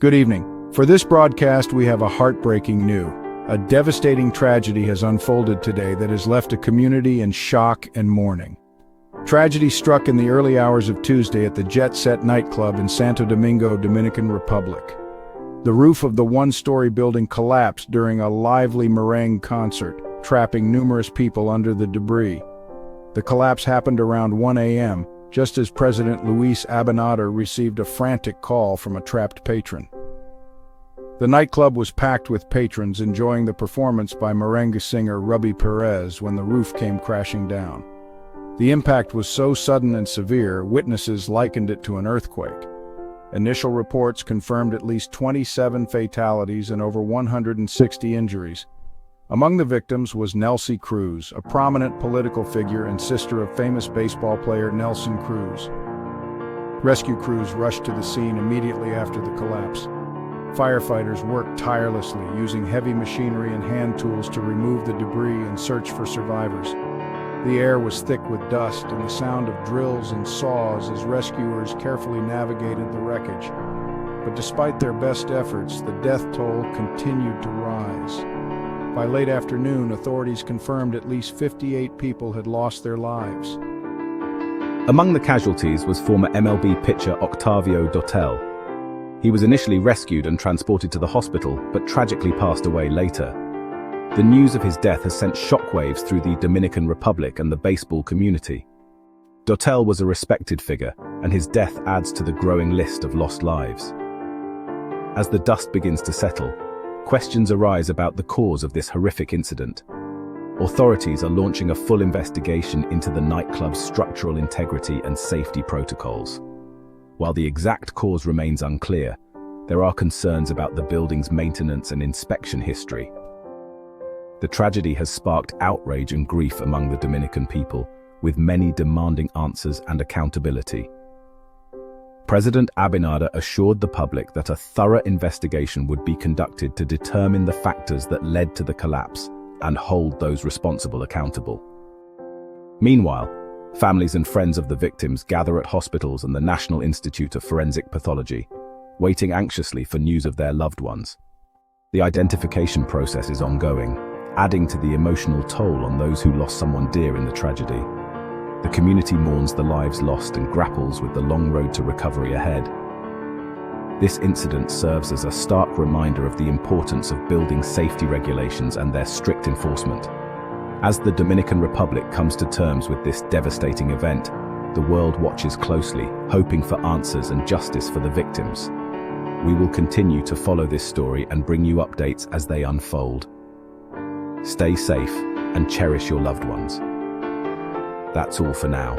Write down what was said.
Good evening. For this broadcast, we have a heartbreaking news. A devastating tragedy has unfolded today that has left a community in shock and mourning. Tragedy struck in the early hours of Tuesday at the Jet Set nightclub in Santo Domingo, Dominican Republic. The roof of the one-story building collapsed during a lively merengue concert, trapping numerous people under the debris. The collapse happened around 1 a.m., just as President Luis Abinader received a frantic call from a trapped patron. The nightclub was packed with patrons enjoying the performance by merengue singer Rubby Perez when the roof came crashing down. The impact was so sudden and severe, witnesses likened it to an earthquake. Initial reports confirmed at least 27 fatalities and over 160 injuries. Among the victims was Nelcy Cruz, a prominent political figure and sister of famous baseball player Nelson Cruz. Rescue crews rushed to the scene immediately after the collapse. Firefighters worked tirelessly, using heavy machinery and hand tools to remove the debris and search for survivors. The air was thick with dust and the sound of drills and saws as rescuers carefully navigated the wreckage. But despite their best efforts, the death toll continued to rise. By late afternoon, authorities confirmed at least 58 people had lost their lives. Among the casualties was former MLB pitcher Octavio Dotel. He was initially rescued and transported to the hospital, but tragically passed away later. The news of his death has sent shockwaves through the Dominican Republic and the baseball community. Dotel was a respected figure, and his death adds to the growing list of lost lives. As the dust begins to settle, questions arise about the cause of this horrific incident. Authorities are launching a full investigation into the nightclub's structural integrity and safety protocols. While the exact cause remains unclear, there are concerns about the building's maintenance and inspection history. The tragedy has sparked outrage and grief among the Dominican people, with many demanding answers and accountability. President Abinader assured the public that a thorough investigation would be conducted to determine the factors that led to the collapse and hold those responsible accountable. Meanwhile, families and friends of the victims gather at hospitals and the National Institute of Forensic Pathology, waiting anxiously for news of their loved ones. The identification process is ongoing, adding to the emotional toll on those who lost someone dear in the tragedy. The community mourns the lives lost and grapples with the long road to recovery ahead. This incident serves as a stark reminder of the importance of building safety regulations and their strict enforcement. As the Dominican Republic comes to terms with this devastating event, the world watches closely, hoping for answers and justice for the victims. We will continue to follow this story and bring you updates as they unfold. Stay safe and cherish your loved ones. That's all for now.